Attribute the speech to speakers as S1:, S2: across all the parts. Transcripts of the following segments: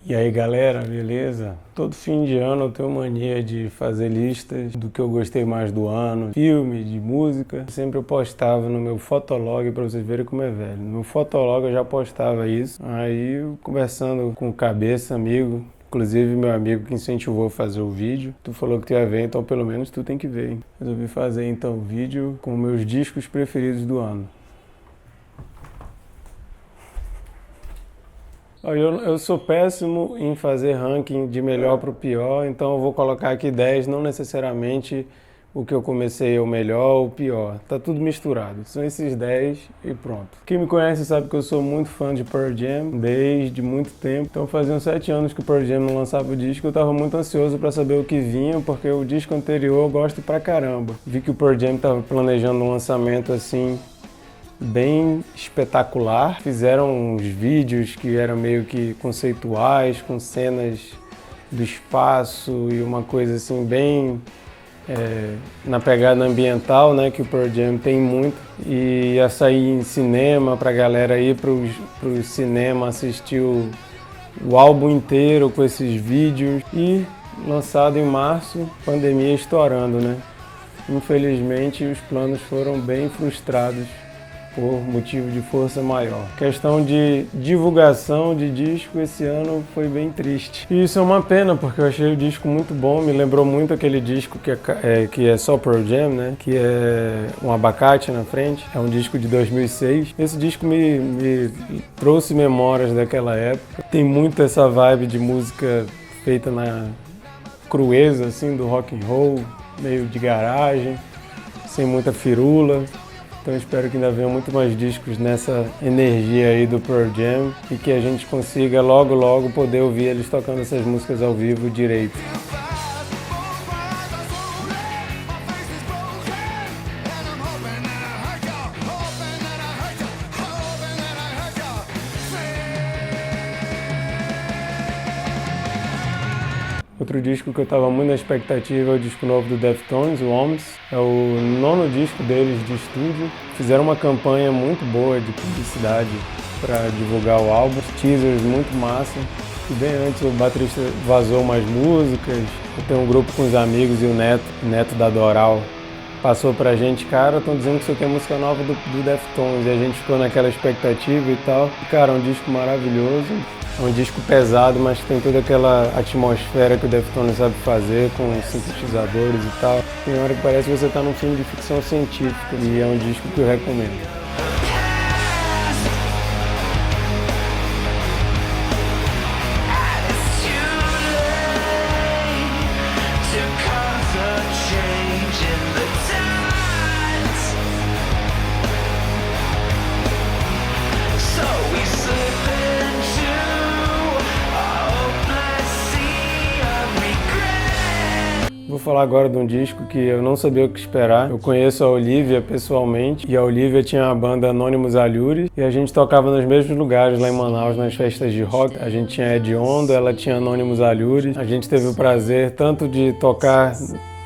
S1: E aí galera, beleza? Todo fim de ano eu tenho mania de fazer listas do que eu gostei mais do ano, filme, de música. Sempre eu postava no meu Fotolog pra vocês verem como é velho. No meu Fotolog eu já postava isso. Aí conversando com o Cabeça, amigo, inclusive meu amigo que incentivou a fazer o vídeo, tu falou que tu ia ver, então pelo menos tu tem que ver, hein? Resolvi fazer então o vídeo com meus discos preferidos do ano. Eu sou péssimo em fazer ranking de melhor para o pior, então eu vou colocar aqui 10, não necessariamente o que eu comecei é o melhor ou o pior. Tá tudo misturado. São esses 10 e pronto. Quem me conhece sabe que eu sou muito fã de Pearl Jam desde muito tempo. Então faziam 7 anos que o Pearl Jam não lançava o disco, eu tava muito ansioso para saber o que vinha, porque o disco anterior eu gosto pra caramba. Vi que o Pearl Jam tava planejando um lançamento assim bem espetacular. Fizeram uns vídeos que eram meio que conceituais, com cenas do espaço e uma coisa assim bem na pegada ambiental, né, que o Pearl Jam tem muito. E ia sair em cinema pra galera ir pro cinema assistir o álbum inteiro com esses vídeos. E lançado em março, pandemia estourando, né? Infelizmente os planos foram bem frustrados por motivo de força maior. Questão de divulgação de disco esse ano foi bem triste. E isso é uma pena, porque eu achei o disco muito bom, me lembrou muito aquele disco que é só Pearl Jam, né? Que é um abacate na frente, é um disco de 2006. Esse disco me trouxe memórias daquela época. Tem muito essa vibe de música feita na crueza, assim, do rock and roll, meio de garagem, sem muita firula. Então eu espero que ainda venham muito mais discos nessa energia aí do Pearl Jam e que a gente consiga logo poder ouvir eles tocando essas músicas ao vivo direito. Outro disco que eu estava muito na expectativa é o disco novo do Deftones, o Homes. É o 9º disco deles de estúdio. Fizeram uma campanha muito boa de publicidade para divulgar o álbum. Teasers muito massa. E bem antes o baterista vazou umas músicas. Eu tenho um grupo com os amigos e o Neto da Doral passou pra gente, cara, estão dizendo que isso aqui é música nova do Deftones. E a gente ficou naquela expectativa e tal. E, cara, é um disco maravilhoso. É um disco pesado, mas tem toda aquela atmosfera que o Deftones sabe fazer, com sintetizadores e tal. Tem hora que parece que você está num filme de ficção científica e é um disco que eu recomendo. Vou falar agora de um disco que eu não sabia o que esperar. Eu conheço a Olivia pessoalmente e a Olivia tinha a banda Anonymous Alhures e a gente tocava nos mesmos lugares lá em Manaus, nas festas de rock. A gente tinha Hediondo, ela tinha Anonymous Alhures. A gente teve o prazer tanto de tocar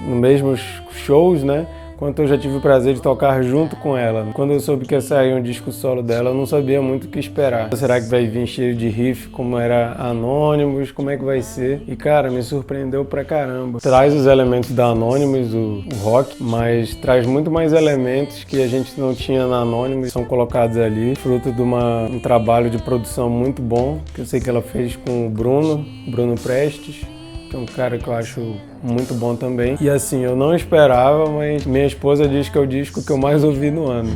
S1: nos mesmos shows, né? Quanto eu já tive o prazer de tocar junto com ela. Quando eu soube que ia sair um disco solo dela, eu não sabia muito o que esperar. Será que vai vir cheio de riff como era Anonymous? Como é que vai ser? E cara, me surpreendeu pra caramba. Traz os elementos da Anonymous, o rock, mas traz muito mais elementos que a gente não tinha na Anonymous, são colocados ali, fruto de um trabalho de produção muito bom, que eu sei que ela fez com o Bruno Prestes, que é um cara que eu acho muito bom também. E assim, eu não esperava, mas minha esposa diz que é o disco que eu mais ouvi no ano.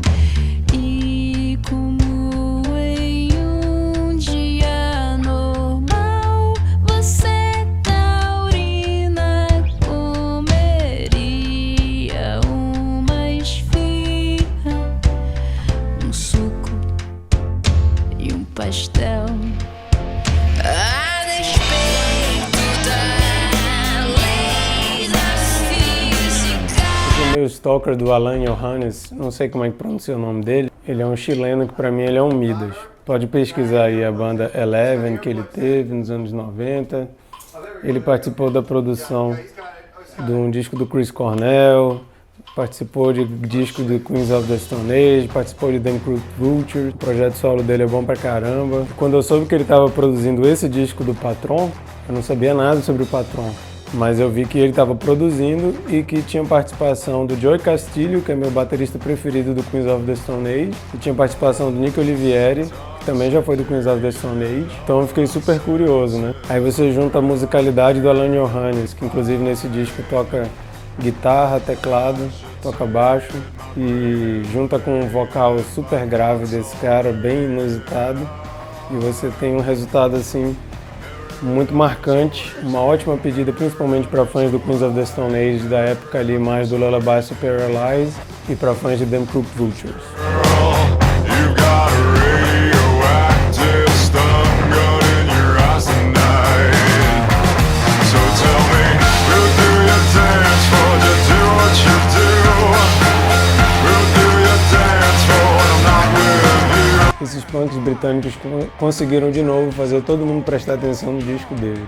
S2: E como em um dia normal, você taurina comeria uma esfirra, um suco e um pastel.
S1: O stalker do Alan Johannes, não sei como é que pronuncia o nome dele, ele é um chileno que pra mim ele é um Midas. Pode pesquisar aí a banda Eleven que ele teve nos anos 90. Ele participou da produção de um disco do Chris Cornell, participou de disco do Queens of the Stone Age, participou de Them Crooked Vultures, o projeto solo dele é bom pra caramba. Quando eu soube que ele estava produzindo esse disco do Patron, eu não sabia nada sobre o Patron, mas eu vi que ele estava produzindo e que tinha participação do Joey Castillo, que é meu baterista preferido do Queens of the Stone Age, e tinha participação do Nick Olivieri, que também já foi do Queens of the Stone Age, então eu fiquei super curioso, né? Aí você junta a musicalidade do Alan Johannes, que inclusive nesse disco toca guitarra, teclado, toca baixo, e junta com um vocal super grave desse cara, bem inusitado, e você tem um resultado assim muito marcante, uma ótima pedida principalmente para fãs do Queens of the Stone Age da época ali, mais do Lullaby Superiorize, e para fãs de Them Crooked Vultures. Esses punks britânicos conseguiram de novo fazer todo mundo prestar atenção no disco deles.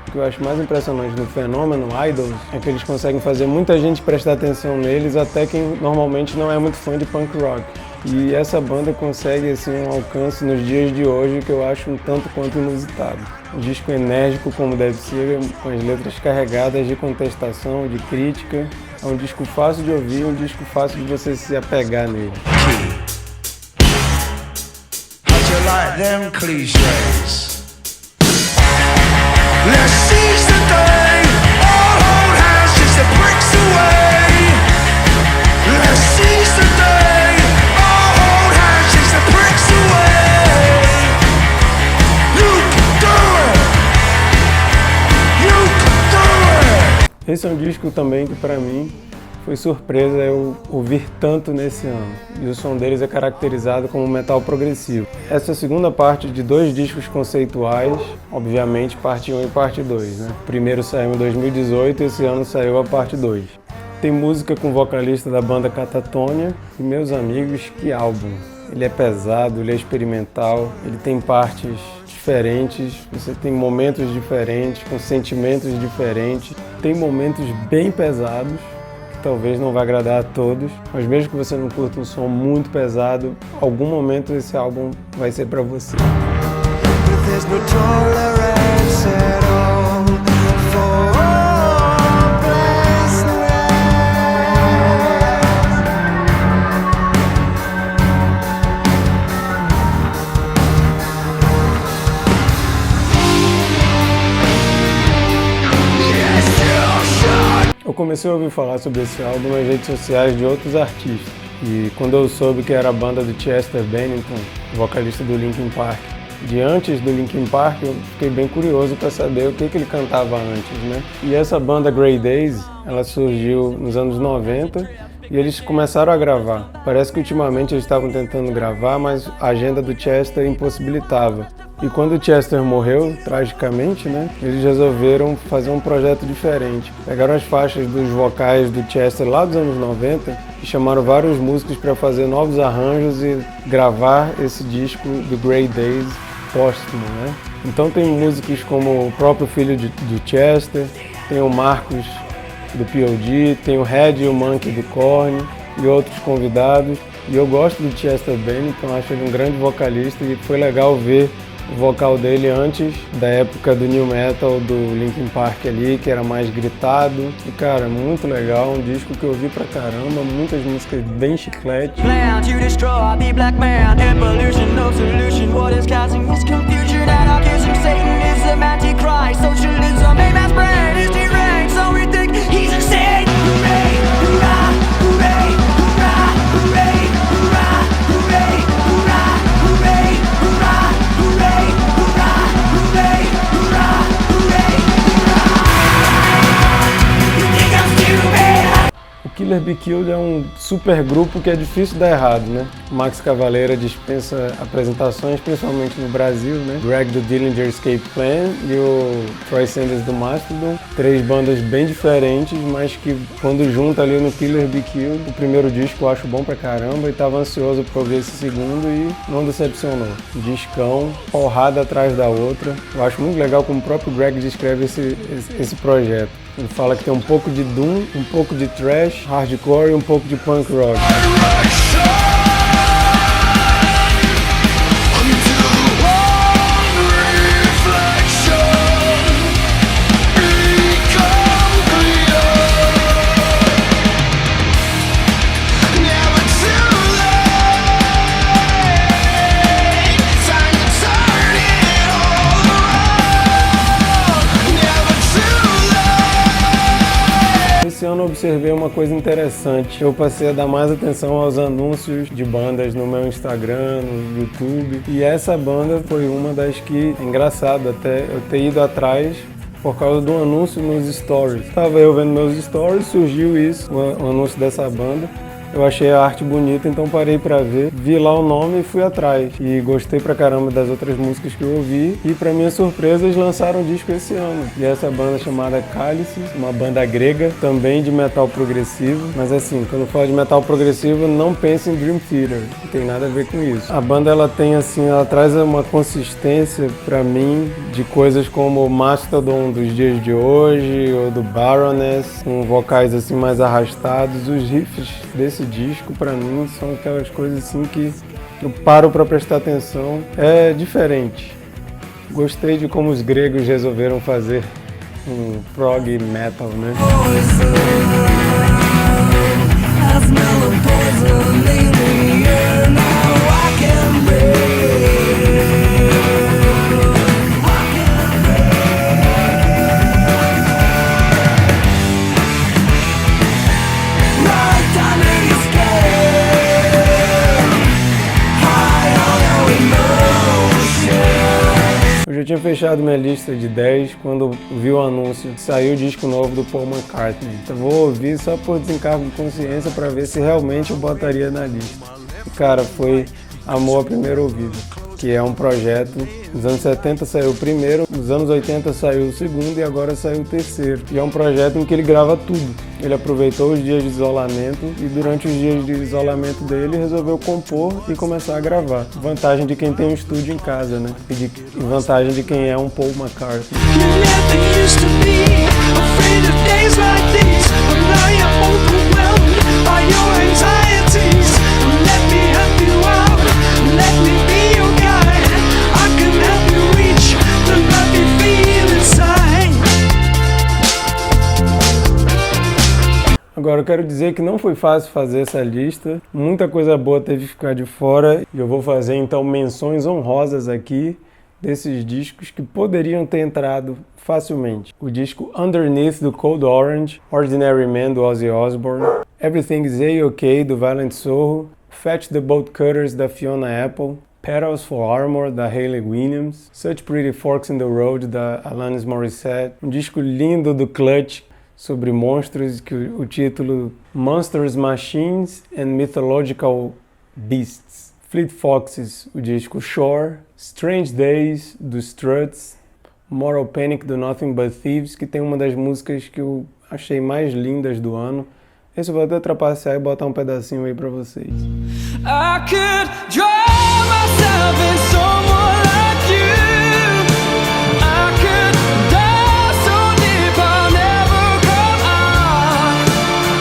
S1: O que eu acho mais impressionante no fenômeno Idols é que eles conseguem fazer muita gente prestar atenção neles, até quem normalmente não é muito fã de punk rock. E essa banda consegue assim, um alcance nos dias de hoje que eu acho um tanto quanto inusitado. Um disco enérgico como deve ser, com as letras carregadas de contestação, de crítica. É um disco fácil de ouvir, um disco fácil de você se apegar nele.
S3: Like them cliches. Let's seize the day. All hold hands just the bricks away. Let's seize the day. All hold hands just the bricks away. You can do it. You can do it.
S1: Esse é um disco também que pra mim foi surpresa eu ouvir tanto nesse ano, e o som deles é caracterizado como metal progressivo. Essa é a segunda parte de dois discos conceituais, obviamente parte 1 e parte 2, né? O primeiro saiu em 2018 e esse ano saiu a parte 2. Tem música com o vocalista da banda Catatonia, e meus amigos, que álbum! Ele é pesado, ele é experimental, ele tem partes diferentes, você tem momentos diferentes, com sentimentos diferentes, tem momentos bem pesados, talvez não vai agradar a todos, mas mesmo que você não curta um som muito pesado, algum momento esse álbum vai ser para você. Eu comecei a ouvir falar sobre esse álbum nas redes sociais de outros artistas. E quando eu soube que era a banda do Chester Bennington, vocalista do Linkin Park, de antes do Linkin Park, eu fiquei bem curioso para saber o que ele cantava antes, né? E essa banda Grey Daze, ela surgiu nos anos 90 e eles começaram a gravar. Parece que ultimamente eles estavam tentando gravar, mas a agenda do Chester impossibilitava. E quando o Chester morreu, tragicamente, né, eles resolveram fazer um projeto diferente. Pegaram as faixas dos vocais do Chester lá dos anos 90 e chamaram vários músicos para fazer novos arranjos e gravar esse disco do Grey Daze póstumo, né? Então tem músicos como o próprio filho do Chester, tem o Marcos do P.O.D., tem o Red e o Monkey do Korn e outros convidados. E eu gosto do Chester Bennington, acho ele um grande vocalista e foi legal ver o vocal dele antes da época do new metal do Linkin Park ali, que era mais gritado. E cara, muito legal, um disco que eu ouvi pra caramba, muitas músicas bem chiclete.
S4: Plan to destroy the black man, evolution, no solution. What is causing this confusion? And accusing Satan is the antichrist. Socialism, a man's brain is deranged, so we think he's insane. Hooray, hurrah, hooray, hurrah, hooray, hurrah, hooray, hurrah, hooray, hurrah, hooray, hurrah, hooray, hurrah, hooray, hurrah. You think I'm stupid?
S1: O Killer Be Killed é um super grupo que é difícil dar errado, né? Max Cavaleira dispensa apresentações, principalmente no Brasil, né? Greg do Dillinger Escape Plan e o Troy Sanders do Mastodon. Três bandas bem diferentes, mas que quando junta ali no Killer Be Killed, o primeiro disco eu acho bom pra caramba e tava ansioso pra ouvir esse segundo e não decepcionou. Discão, porrada atrás da outra. Eu acho muito legal como o próprio Greg descreve esse projeto. Ele fala que tem um pouco de doom, um pouco de thrash, hardcore e um pouco de punk rock. Esse ano eu observei uma coisa interessante. Eu passei a dar mais atenção aos anúncios de bandas no meu Instagram, no YouTube. E essa banda foi uma das que, é engraçado até, eu ter ido atrás por causa do anúncio nos stories. Estava eu vendo meus stories, surgiu isso, o anúncio dessa banda. Eu achei a arte bonita, então parei pra ver, vi lá o nome e fui atrás. E gostei pra caramba das outras músicas que eu ouvi. E pra minha surpresa, eles lançaram um disco esse ano. E essa banda chamada Cálice, uma banda grega, também de metal progressivo. Mas assim, quando eu falo de metal progressivo, não pense em Dream Theater, não tem nada a ver com isso. A banda, ela tem assim, ela traz uma consistência pra mim de coisas como o Mastodon dos dias de hoje, ou do Baroness, com vocais assim mais arrastados. Os riffs desse disco, pra mim, são aquelas coisas assim que eu paro pra prestar atenção. É diferente. Gostei de como os gregos resolveram fazer um prog metal, né? Eu já tinha fechado minha lista de 10 quando vi o anúncio de sair o disco novo do Paul McCartney. Então vou ouvir só por desencargo de consciência para ver se realmente eu botaria na lista. E cara, foi Amor à Primeira Ouvida, que é um projeto. Nos anos 70 saiu o primeiro, nos anos 80 saiu o segundo e agora saiu o terceiro. E é um projeto em que ele grava tudo. Ele aproveitou os dias de isolamento e durante os dias de isolamento dele resolveu compor e começar a gravar. Vantagem de quem tem um estúdio em casa, né? E vantagem de quem é um Paul McCartney. Agora eu quero dizer que não foi fácil fazer essa lista, muita coisa boa teve que ficar de fora e eu vou fazer então menções honrosas aqui desses discos que poderiam ter entrado facilmente. O disco Underneath do Code Orange, Ordinary Man do Ozzy Osbourne, Everything's A-OK do Violent Sorro, Fetch the Bolt Cutters da Fiona Apple, Petals for Armor da Hayley Williams, Such Pretty Forks in the Road da Alanis Morissette, um disco lindo do Clutch sobre monstros, que o título Monsters, Machines and Mythological Beasts. Fleet Foxes, o disco Shore, Strange Days do Struts, Moral Panic do Nothing But Thieves, que tem uma das músicas que eu achei mais lindas do ano. Esse eu vou até trapacear e botar um pedacinho aí pra vocês.
S4: I could drown myself in someone like you. I could dive so deep I'll never come out.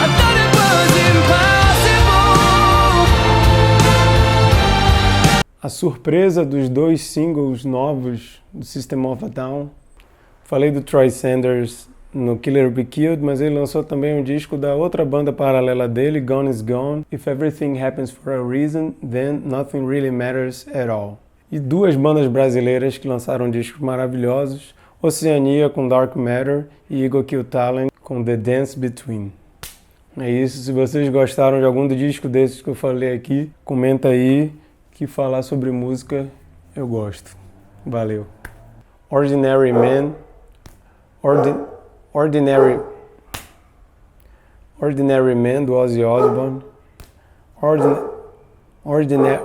S4: I thought it was impossible.
S1: A surpresa dos 2 singles novos do System of a Down. Falei do Troy Sanders no Killer Be Killed, mas ele lançou também um disco da outra banda paralela dele, Gone Is Gone. If Everything Happens for a Reason, Then Nothing Really Matters at All. E 2 bandas brasileiras que lançaram discos maravilhosos, Oceania com Dark Matter e Eagle Kill Talent com The Dance Between. É isso, se vocês gostaram de algum do disco desses que eu falei aqui, comenta aí, que falar sobre música eu gosto. Valeu. Ordinary Man, Ordinary Man do Ozzy Osbourne, Ordinary